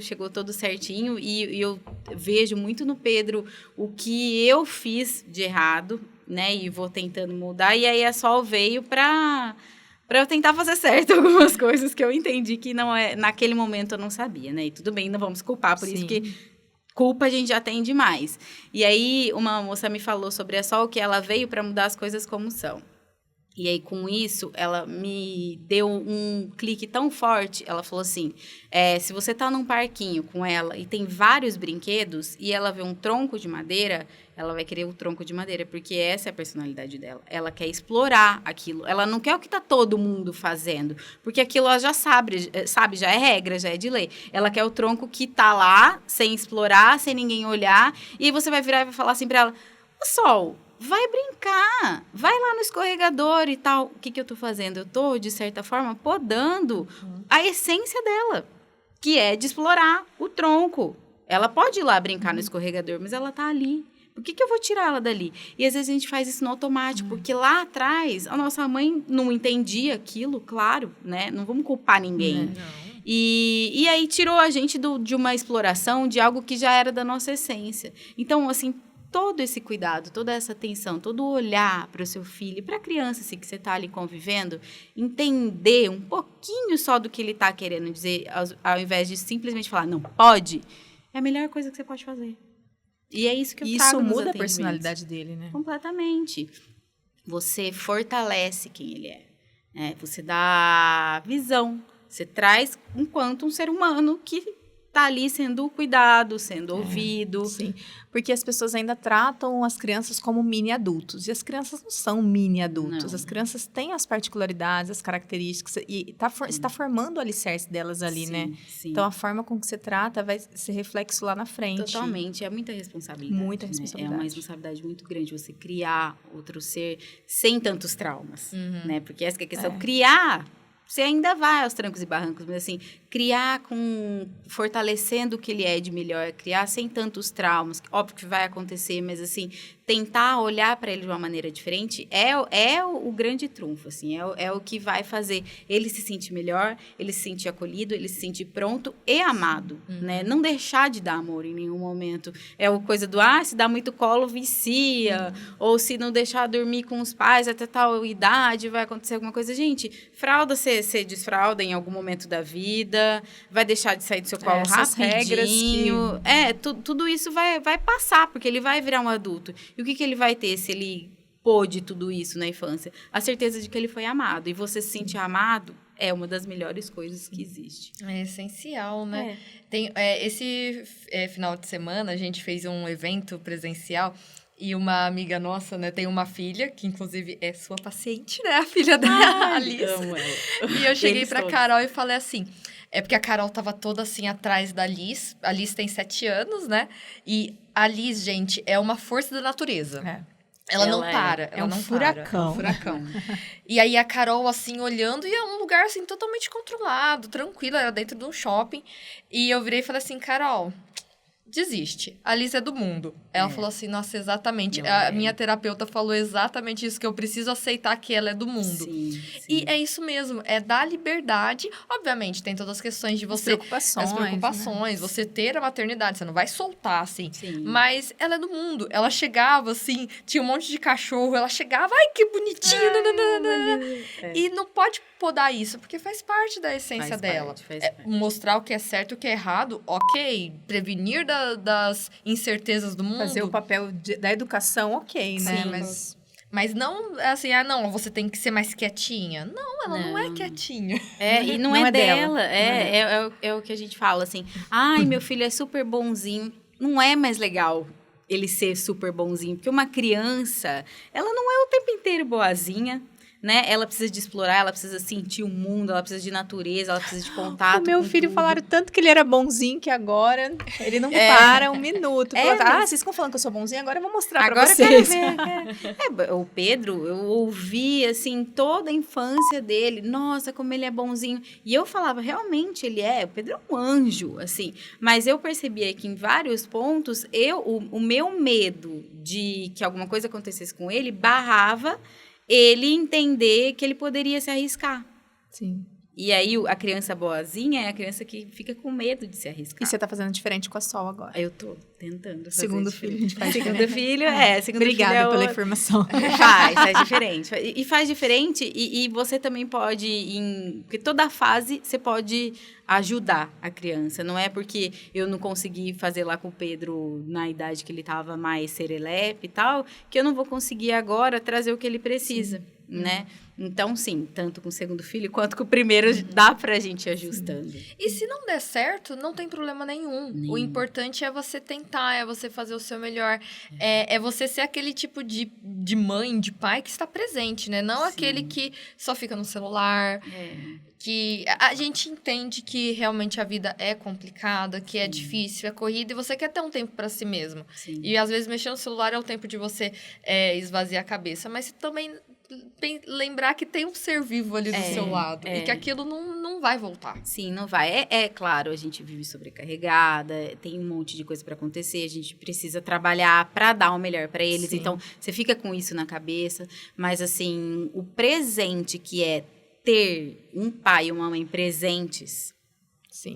chegou todo certinho e eu vejo muito no Pedro o que eu fiz de errado, né? E vou tentando mudar, e aí a Sol veio para eu tentar fazer certo algumas coisas que eu entendi que não naquele momento eu não sabia, né? E tudo bem, não vamos culpar por isso, porque culpa a gente já tem demais. E aí, uma moça me falou sobre a Sol, que ela veio para mudar as coisas como são. E aí, com isso, ela me deu um clique tão forte. Ela falou assim, se você tá num parquinho com ela e tem vários brinquedos e ela vê um tronco de madeira, ela vai querer o tronco de madeira, porque essa é a personalidade dela. Ela quer explorar aquilo. Ela não quer o que tá todo mundo fazendo, porque aquilo ela já sabe, já é regra, já é de lei. Ela quer o tronco que tá lá, sem explorar, sem ninguém olhar, e aí você vai virar e vai falar assim pra ela, ô Sol, vai brincar, vai lá no escorregador e tal. O que eu tô fazendo? Eu tô, de certa forma, podando a essência dela, que é de explorar o tronco. Ela pode ir lá brincar no escorregador, mas ela tá ali. Por que eu vou tirar ela dali? E às vezes a gente faz isso no automático, porque lá atrás a nossa mãe não entendia aquilo, claro, né? Não vamos culpar ninguém. E aí tirou a gente de uma exploração de algo que já era da nossa essência. Então, assim, todo esse cuidado, toda essa atenção, todo olhar para o seu filho, para a criança assim, que você está ali convivendo, entender um pouquinho só do que ele está querendo dizer, ao invés de simplesmente falar, não pode, é a melhor coisa que você pode fazer. E é isso que eu trago nos muda a atendimentos. personalidade dele, né? Completamente. Você fortalece quem ele é, né? Você dá visão, você traz enquanto um ser humano que tá ali sendo cuidado, sendo ouvido. Sim, porque as pessoas ainda tratam as crianças como mini adultos. E as crianças não são mini adultos. Não. As crianças têm as particularidades, as características. E está formando o alicerce delas ali, né? Sim. Então, a forma com que você trata vai ser reflexo lá na frente. Totalmente. É muita responsabilidade. Muita responsabilidade. É uma responsabilidade muito grande você criar outro ser sem tantos traumas, né? Porque essa que é a questão. Criar... Você ainda vai aos trancos e barrancos, mas assim, criar fortalecendo o que ele é de melhor, criar sem tantos traumas, óbvio que vai acontecer, mas assim, tentar olhar para ele de uma maneira diferente é o grande trunfo, assim, é o que vai fazer ele se sentir melhor, ele se sentir acolhido, ele se sentir pronto e amado, né? Não deixar de dar amor em nenhum momento. É a coisa do, se dá muito colo, vicia, ou se não deixar dormir com os pais até tal idade, vai acontecer alguma coisa. Gente, fralda você desfralda em algum momento da vida, vai deixar de sair do seu colo rapidinho. Tudo isso vai passar, porque ele vai virar um adulto. E o que ele vai ter se ele pôde tudo isso na infância? A certeza de que ele foi amado. E você se sentir amado é uma das melhores coisas que existe. É essencial, né? Esse final de semana, a gente fez um evento presencial. E uma amiga nossa, né, tem uma filha, que inclusive é sua paciente, né? A filha dela, Alice. Amo ela. E eu cheguei pra Carol e falei assim, É porque a Carol tava toda assim atrás da Liz. A Liz tem 7 anos, né? E a Liz, gente, é uma força da natureza. Ela não para. É um não furacão. É um furacão. E aí a Carol, assim, olhando, e é um lugar, assim, totalmente controlado, tranquilo, era dentro de um shopping. E eu virei e falei assim, Carol, desiste. A Liz é do mundo. Ela falou assim, nossa, exatamente. A minha terapeuta falou exatamente isso, que eu preciso aceitar que ela é do mundo. Sim. E é isso mesmo, é dar liberdade. Obviamente, tem todas as questões de você... As preocupações, né? Você ter a maternidade, você não vai soltar, assim. Sim. Mas ela é do mundo. Ela chegava, assim, tinha um monte de cachorro, ela chegava, ai, que bonitinho, E não pode podar isso, porque faz parte da essência dela. Faz parte. Mostrar o que é certo e o que é errado, ok. Prevenir das incertezas do mundo. Fazer o papel da educação, ok, né? Sim. Mas não, assim, não, você tem que ser mais quietinha. Não, ela não é quietinha. E não é dela. É o que a gente fala, assim. Ai, meu filho é super bonzinho. Não é mais legal ele ser super bonzinho. Porque uma criança, ela não é o tempo inteiro boazinha, né? Ela precisa de explorar, ela precisa sentir o mundo, ela precisa de natureza, ela precisa de contato. O meu com filho tudo. falaram tanto que ele era bonzinho que agora ele não para um minuto. Vocês ficam falando que eu sou bonzinho, agora eu vou mostrar pra vocês. O Pedro, eu ouvi, assim, toda a infância dele. Nossa, como ele é bonzinho. E eu falava, realmente, o Pedro é um anjo, assim. Mas eu percebia que em vários pontos, o meu medo de que alguma coisa acontecesse com ele barrava ele entender que ele poderia se arriscar. Sim. E aí, a criança boazinha é a criança que fica com medo de se arriscar. E você tá fazendo diferente com a Sol agora. Eu tô tentando fazer Segundo diferente. filho, a gente faz Segundo filho, Obrigada pela informação. Faz diferente. E faz diferente, e você também pode, porque toda fase você pode ajudar a criança. Não é porque eu não consegui fazer lá com o Pedro na idade que ele estava mais serelepe e tal, que eu não vou conseguir agora trazer o que ele precisa, né? Então, sim, tanto com o segundo filho quanto com o primeiro, dá pra gente ir ajustando. E se não der certo, não tem problema nenhum. O importante é você tentar, é você fazer o seu melhor. É você ser aquele tipo de mãe, de pai que está presente, né? Não aquele que só fica no celular. Que a gente entende que realmente a vida é complicada, que é difícil, é corrida, e você quer ter um tempo para si mesmo. Sim. E às vezes mexer no celular é o tempo de você esvaziar a cabeça, mas você também lembrar que tem um ser vivo ali do seu lado e que aquilo não vai voltar. Sim, não vai. É claro, a gente vive sobrecarregada, tem um monte de coisa para acontecer, a gente precisa trabalhar para dar o melhor para eles. Sim. Então, você fica com isso na cabeça, mas assim, o presente que é ter um pai e uma mãe presentes. Sim.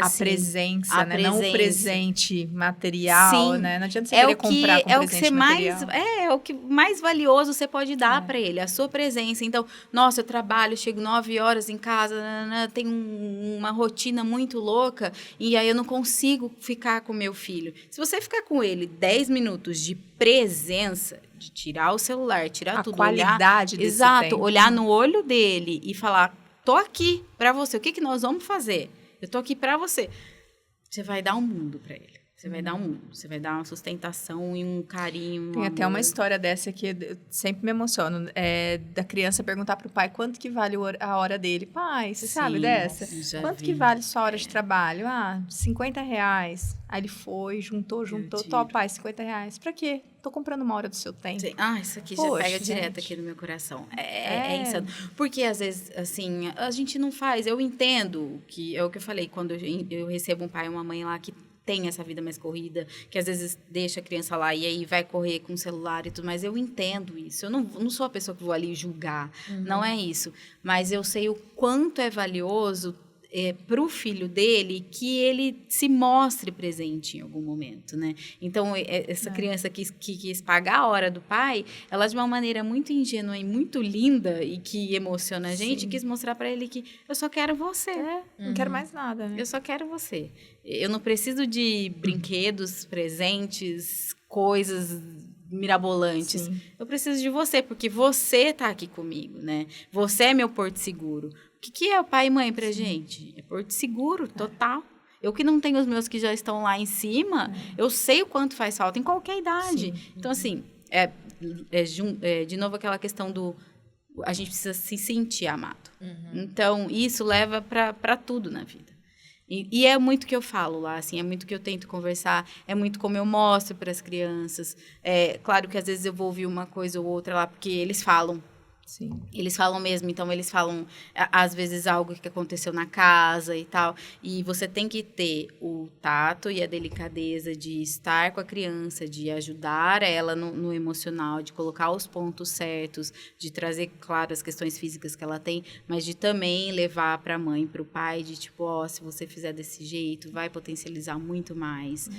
Assim, a presença, né? Não o presente material, sim, né? Não adianta você querer comprar com presente material. É o que mais valioso você pode dar para ele, a sua presença. Então, nossa, eu trabalho, chego 9 horas em casa, tenho uma rotina muito louca e aí eu não consigo ficar com meu filho. Se você ficar com ele 10 minutos de presença, de tirar o celular, tirar tudo, qualidade desse tempo. Olhar no olho dele e falar, tô aqui pra você, o que nós vamos fazer? Eu tô aqui pra você. Você vai dar um mundo pra ele. Você vai dar um mundo. Você vai dar uma sustentação e um carinho, Tem até uma história dessa que eu sempre me emociono. Da criança perguntar pro pai quanto que vale a hora dele. Pai, você sabe dessa? Quanto que vale sua hora de trabalho? R$50. Aí ele foi, juntou. Tó, pai, R$50. Pra quê? Tô comprando uma hora do seu tempo. Sim. Isso aqui já pega direto aqui no meu coração. É insano. Porque, às vezes, assim, a gente não faz. Eu entendo que é o que eu falei, quando eu recebo um pai e uma mãe lá que tem essa vida mais corrida, que às vezes deixa a criança lá e aí vai correr com o celular e tudo, mas eu entendo isso. Eu não sou a pessoa que vou ali julgar, não é isso. Mas eu sei o quanto é valioso para o filho dele que ele se mostre presente em algum momento, né? Então, essa criança que quis pagar a hora do pai, ela de uma maneira muito ingênua e muito linda e que emociona a gente, quis mostrar para ele que eu só quero você. Não quero mais nada, né? Eu só quero você. Eu não preciso de brinquedos, presentes, coisas mirabolantes. Sim. Eu preciso de você, porque você tá aqui comigo, né? Você é meu porto seguro. O que é o pai e mãe pra gente? É porto seguro, total. Eu que não tenho os meus que já estão lá em cima, eu sei o quanto faz falta em qualquer idade. Sim. Então, assim, de novo aquela questão do a gente precisa se sentir amado. Então, isso leva para tudo na vida. E é muito que eu falo lá, assim, é muito que eu tento conversar, é muito como eu mostro para as crianças. É claro que às vezes eu vou ouvir uma coisa ou outra lá, porque eles falam. Sim. Eles falam mesmo, então eles falam, às vezes, algo que aconteceu na casa e tal. E você tem que ter o tato e a delicadeza de estar com a criança, de ajudar ela no emocional, de colocar os pontos certos, de trazer, claro, as questões físicas que ela tem, mas de também levar para a mãe, para o pai, de tipo, ó, se você fizer desse jeito, vai potencializar muito mais.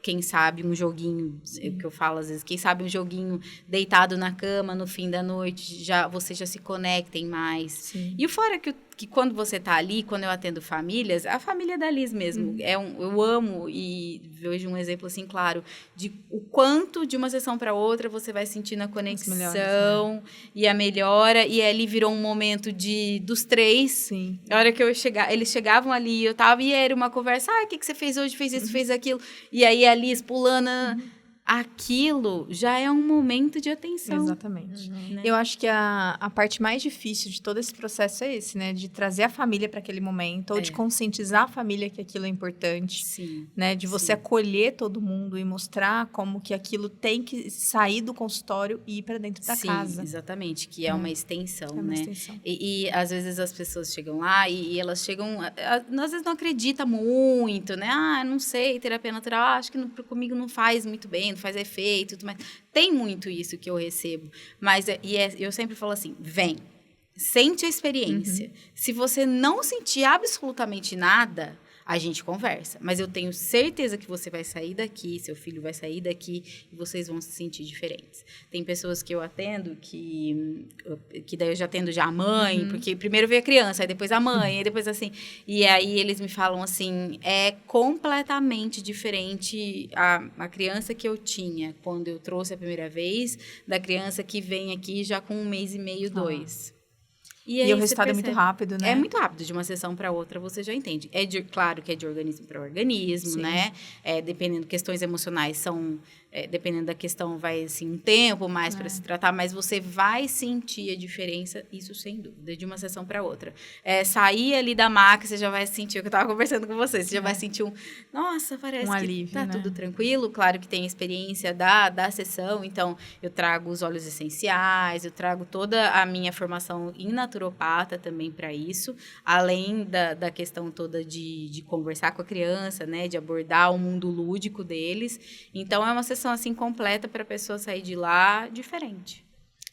Quem sabe um joguinho, que eu falo às vezes, quem sabe um joguinho deitado na cama no fim da noite, vocês já se conectem mais. Sim. E o fora que quando você está ali, quando eu atendo famílias, a família da Liz mesmo, eu amo e vejo um exemplo assim claro, de o quanto de uma sessão para outra você vai sentindo a conexão melhores, e a melhora, e ali virou um momento dos três. Sim. A hora que eles chegavam ali, eu tava, e era uma conversa, o que você fez hoje, fez isso, fez aquilo, e aí a Liz pulando, aquilo já é um momento de atenção. Exatamente. Né? Eu acho que a parte mais difícil de todo esse processo é esse, né? De trazer a família para aquele momento, ou de conscientizar a família que aquilo é importante. Sim. Né? De você acolher todo mundo e mostrar como que aquilo tem que sair do consultório e ir para dentro da casa. Exatamente, que é uma extensão, né? Extensão. E às vezes as pessoas chegam lá e elas chegam, às vezes não acreditam muito, né? Não sei, terapia natural, acho que comigo não faz muito bem, faz efeito, tudo mais. Tem muito isso que eu recebo, mas eu sempre falo assim, vem, sente a experiência. Se você não sentir absolutamente nada, a gente conversa, mas eu tenho certeza que você vai sair daqui, seu filho vai sair daqui e vocês vão se sentir diferentes. Tem pessoas que eu atendo que daí eu já atendo já a mãe, porque primeiro veio a criança, aí depois a mãe, aí depois assim, e aí eles me falam assim, é completamente diferente a criança que eu tinha quando eu trouxe a primeira vez, da criança que vem aqui já com 1 mês e meio, 2. E o resultado é muito rápido, né? É muito rápido, de uma sessão para outra você já entende. Claro que é de organismo para organismo, Sim. né? Dependendo, questões emocionais são... dependendo da questão, vai assim, um tempo mais para se tratar, mas você vai sentir a diferença, isso sem dúvida, de uma sessão para outra. Sair ali da maca, você já vai sentir, o que eu estava conversando com você, você já vai sentir nossa, parece que alívio, tá né? tudo tranquilo. Claro que tem a experiência da sessão, então eu trago os óleos essenciais, eu trago toda a minha formação em naturopata também para isso, além da questão toda de conversar com a criança, né, de abordar o mundo lúdico deles. Então, é uma sessão assim completa para a pessoa sair de lá diferente.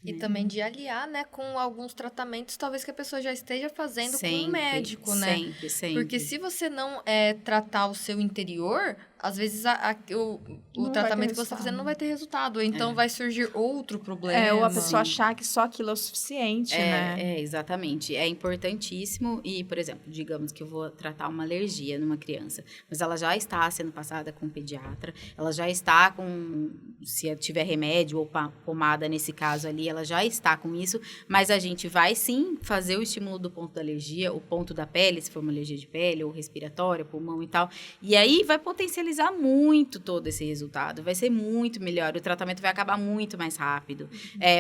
E também de aliar, né, com alguns tratamentos, talvez que a pessoa já esteja fazendo sempre, com um médico, né? Sempre. Porque se você não tratar o seu interior, às vezes o tratamento que você está fazendo não vai ter resultado. Ou então vai surgir outro problema. Ou a pessoa achar que só aquilo é o suficiente, né? Exatamente. É importantíssimo. E, por exemplo, digamos que eu vou tratar uma alergia numa criança, mas ela já está sendo passada com um pediatra, ela já está com, se tiver remédio ou pomada nesse caso ali, ela já está com isso, mas a gente vai sim fazer o estímulo do ponto da alergia, o ponto da pele, se for uma alergia de pele, ou respiratória, pulmão e tal. E aí vai potencializar muito todo esse resultado, vai ser muito melhor, o tratamento vai acabar muito mais rápido.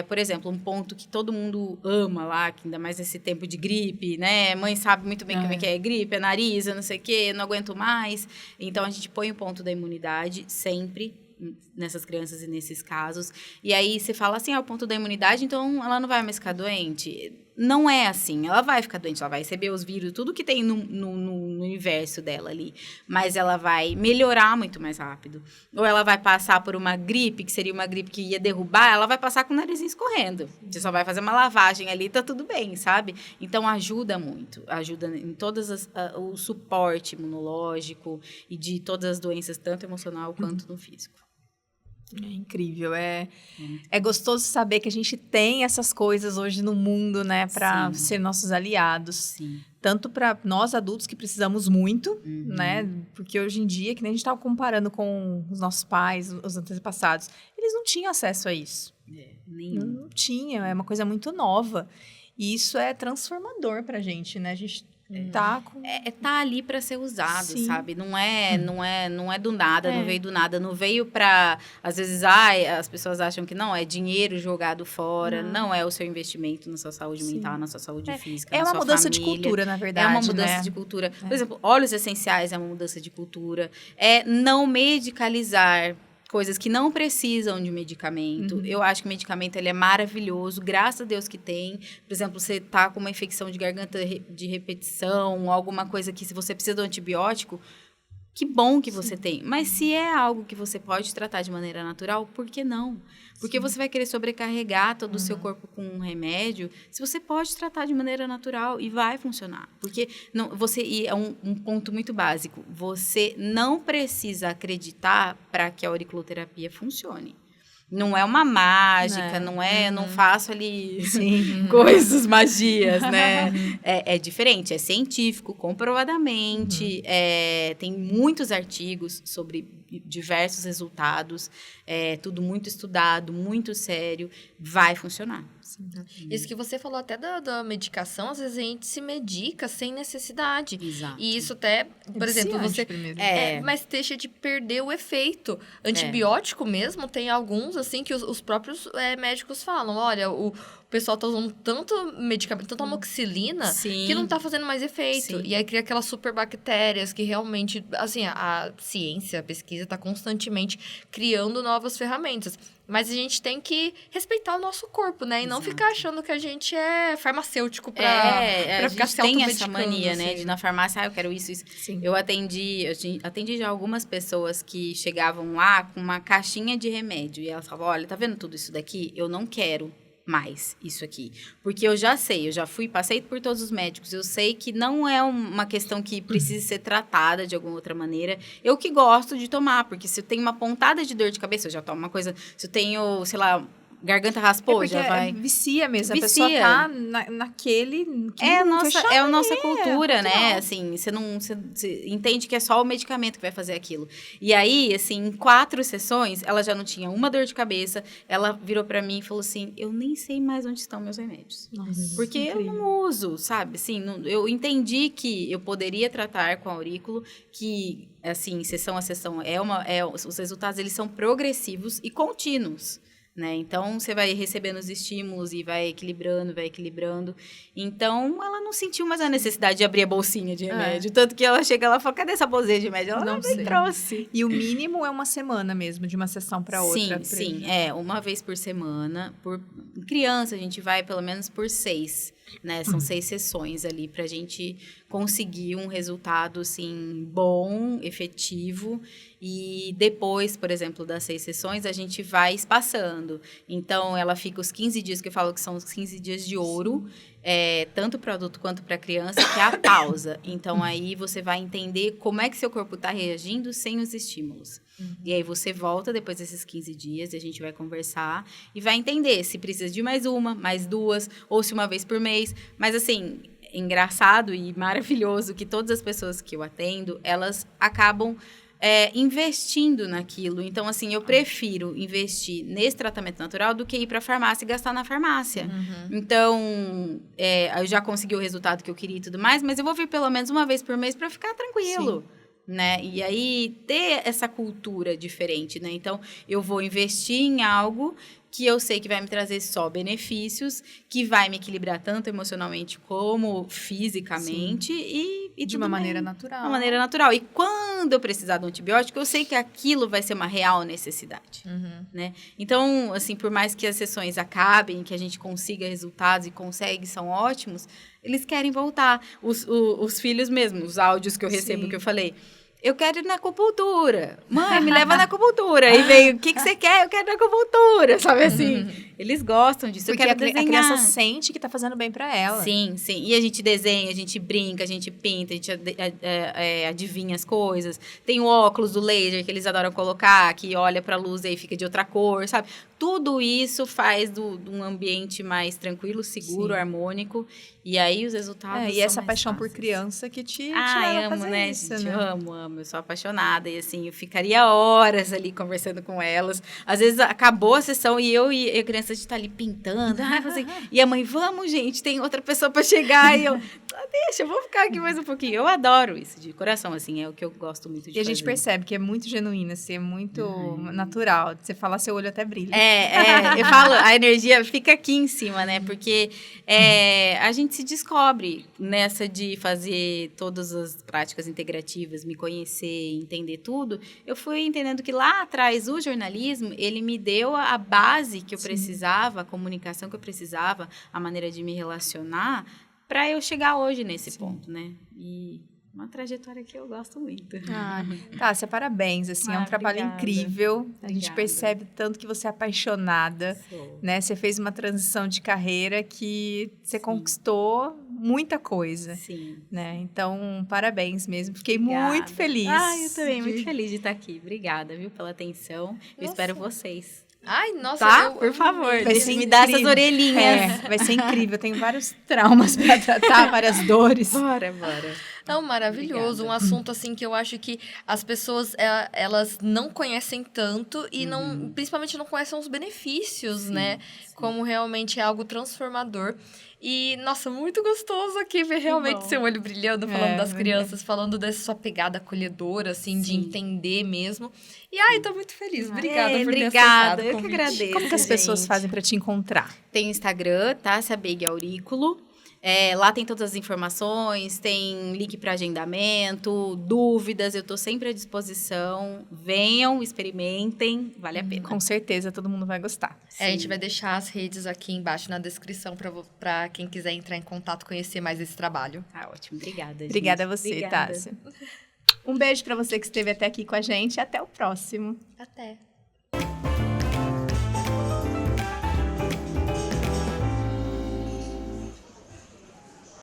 Por exemplo, um ponto que todo mundo ama lá, que ainda mais nesse tempo de gripe, né? Mãe sabe muito bem como é que é gripe, é nariz, eu não sei o quê, não aguento mais. Então, a gente põe o ponto da imunidade sempre nessas crianças e nesses casos. E aí você fala assim, o ponto da imunidade, então ela não vai mais ficar doente? Não é assim, ela vai ficar doente, ela vai receber os vírus, tudo que tem no universo dela ali, mas ela vai melhorar muito mais rápido. Ou ela vai passar por uma gripe, que seria uma gripe que ia derrubar, ela vai passar com o narizinho escorrendo. Você só vai fazer uma lavagem ali, tá tudo bem, sabe? Então, ajuda muito, ajuda em todas o suporte imunológico e de todas as doenças, tanto emocional quanto no físico. É incrível, é gostoso saber que a gente tem essas coisas hoje no mundo, né, para ser nossos aliados. Sim. Tanto para nós adultos que precisamos muito, né, porque hoje em dia, que nem a gente estava comparando com os nossos pais, os antepassados, eles não tinham acesso a isso. Não tinha, é uma coisa muito nova. E isso é transformador para a gente, né, a gente Tá ali para ser usado, Sim. sabe? Não é do nada, não veio do nada, não veio para, às vezes, as pessoas acham que não, é dinheiro jogado fora, não é o seu investimento na sua saúde mental, na sua saúde física, na É uma sua mudança família. de cultura, na verdade, É uma mudança né? de cultura. Por exemplo, óleos essenciais é uma mudança de cultura. É não medicalizar coisas que não precisam de medicamento. Eu acho que o medicamento ele é maravilhoso, graças a Deus que tem. Por exemplo, você tá com uma infecção de garganta de repetição, alguma coisa que se você precisa de um antibiótico, que bom que você tem. Mas se é algo que você pode tratar de maneira natural, por que não? Porque você vai querer sobrecarregar todo o seu corpo com um remédio, se você pode tratar de maneira natural e vai funcionar. Porque e é um ponto muito básico. Você não precisa acreditar para que a auriculoterapia funcione. Não é uma mágica, não faço ali coisas, magias, né? É diferente, é científico, comprovadamente, tem muitos artigos sobre diversos resultados, tudo muito estudado, muito sério, vai funcionar. Isso que você falou até da medicação, às vezes a gente se medica sem necessidade. Exato. E isso até, por exemplo, você... mas deixa de perder o efeito. Antibiótico mesmo, tem alguns, assim, que os próprios médicos falam, olha, o pessoal tá usando tanto medicamento, tanta amoxicilina, que não tá fazendo mais efeito. E aí cria aquelas superbactérias que realmente, assim, a ciência, a pesquisa tá constantemente criando novas ferramentas. Mas a gente tem que respeitar o nosso corpo, né? E não ficar achando que a gente é farmacêutico pra ficar se automedicando. Tem essa mania, né? De ir na farmácia, eu quero isso. Sim. Eu atendi já algumas pessoas que chegavam lá com uma caixinha de remédio. E elas falavam, olha, tá vendo tudo isso daqui? Eu não quero mais isso aqui. Porque eu já sei, passei por todos os médicos, eu sei que não é uma questão que precisa ser tratada de alguma outra maneira. Eu que gosto de tomar, porque se eu tenho uma pontada de dor de cabeça, eu já tomo uma coisa. Se eu tenho, sei lá, garganta raspou, já vai. Vicia mesmo, vicia. A pessoa tá naquele... É a nossa cultura, né? Assim, você entende que é só o medicamento que vai fazer aquilo. E aí, assim, em 4 sessões, ela já não tinha uma dor de cabeça, ela virou pra mim e falou assim, eu nem sei mais onde estão meus remédios. Nossa, porque incrível. Eu não uso, sabe? Assim, eu entendi que eu poderia tratar com aurículo, que, assim, sessão a sessão, os resultados, eles são progressivos e contínuos. Né? Então, você vai recebendo os estímulos e vai equilibrando. Então, ela não sentiu mais a necessidade de abrir a bolsinha de remédio. Tanto que ela chega lá e fala, cadê essa bolsinha de remédio? Ela não trouxe. E o mínimo é uma semana mesmo, de uma sessão para outra. Sim. Uma vez por semana. Por criança, a gente vai pelo menos por 6. Né? São 6 sessões ali pra gente conseguir um resultado, assim, bom, efetivo. E depois, por exemplo, das 6 sessões, a gente vai espaçando. Então, ela fica os 15 dias, que eu falo que são os 15 dias de ouro, tanto para adulto quanto para criança, que é a pausa. Então, aí você vai entender como é que seu corpo está reagindo sem os estímulos. E aí você volta depois desses 15 dias e a gente vai conversar e vai entender se precisa de mais uma, mais 2, ou se uma vez por mês. Mas, assim, engraçado e maravilhoso que todas as pessoas que eu atendo, elas acabam investindo naquilo. Então, assim, eu prefiro investir nesse tratamento natural do que ir para a farmácia e gastar na farmácia. Então, eu já consegui o resultado que eu queria e tudo mais, mas eu vou vir pelo menos uma vez por mês para ficar tranquilo. Sim. Né? E aí, ter essa cultura diferente, né? Então, eu vou investir em algo que eu sei que vai me trazer só benefícios, que vai me equilibrar tanto emocionalmente como fisicamente e de uma maneira natural. De uma maneira natural. E quando eu precisar de um antibiótico, eu sei que aquilo vai ser uma real necessidade, né? Então, assim, por mais que as sessões acabem, que a gente consiga resultados e consegue, são ótimos, eles querem voltar. Os filhos mesmo, os áudios que eu recebo, que eu falei... Eu quero ir na acupuntura. Mãe, me leva na acupuntura. Aí veio, o que você quer? Eu quero ir na acupuntura, sabe assim? Eles gostam disso. Porque eu quero desenhar. A criança sente que tá fazendo bem pra ela. Sim. E a gente desenha, a gente brinca, a gente pinta, a gente adivinha as coisas. Tem o óculos do laser que eles adoram colocar, que olha pra luz e aí fica de outra cor, sabe? Tudo isso faz de um ambiente mais tranquilo, seguro, harmônico. E aí os resultados são e essa mais paixão fáceis. por criança que te leva a fazer né, isso, gente? né? Amo. Eu sou apaixonada. E assim, eu ficaria horas ali conversando com elas. Às vezes acabou a sessão e a criança está ali pintando. E a mãe, vamos, gente, tem outra pessoa para chegar. E eu, deixa, eu vou ficar aqui mais um pouquinho. Eu adoro isso, de coração, assim, é o que eu gosto muito de fazer. E a gente percebe que é muito genuíno, assim, é muito natural. Você falar, seu olho até brilha. Eu falo, a energia fica aqui em cima, né? Porque a gente se descobre nessa de fazer todas as práticas integrativas, me conhecer, entender tudo. Eu fui entendendo que lá atrás o jornalismo, ele me deu a base que eu precisava, a comunicação que eu precisava, a maneira de me relacionar, para eu chegar hoje nesse ponto, né? E uma trajetória que eu gosto muito. Tássia, parabéns, assim, é um trabalho incrível. A gente percebe tanto que você é apaixonada, né? Você fez uma transição de carreira que você conquistou muita coisa. Sim. Né? Então, parabéns mesmo. Fiquei muito feliz. Eu também, muito feliz de estar aqui. Obrigada, viu, pela atenção. Eu espero vocês. Ai, nossa, tá? Por favor, me dá essas orelhinhas. Vai ser incrível. Eu tenho vários traumas para tratar, várias dores. Bora. Não, maravilhoso. Obrigada. Um assunto, assim, que eu acho que as pessoas, elas não conhecem tanto e não, principalmente não conhecem os benefícios, né? Sim. Como realmente é algo transformador. E, nossa, muito gostoso aqui ver realmente seu olho brilhando, falando das crianças, falando dessa sua pegada acolhedora, assim, de entender mesmo. E, tô muito feliz. Obrigada por ter aceitado o convite. Eu que agradeço. Como que as pessoas fazem para te encontrar? Tem o Instagram, Tássia Beig Aurículo. Lá tem todas as informações, tem link para agendamento, dúvidas, eu estou sempre à disposição. Venham, experimentem, vale a pena. Com certeza, todo mundo vai gostar. A gente vai deixar as redes aqui embaixo na descrição para quem quiser entrar em contato, conhecer mais esse trabalho. Ótimo, obrigada, gente. Obrigada a você, Tássia. Um beijo para você que esteve até aqui com a gente e até o próximo. Até.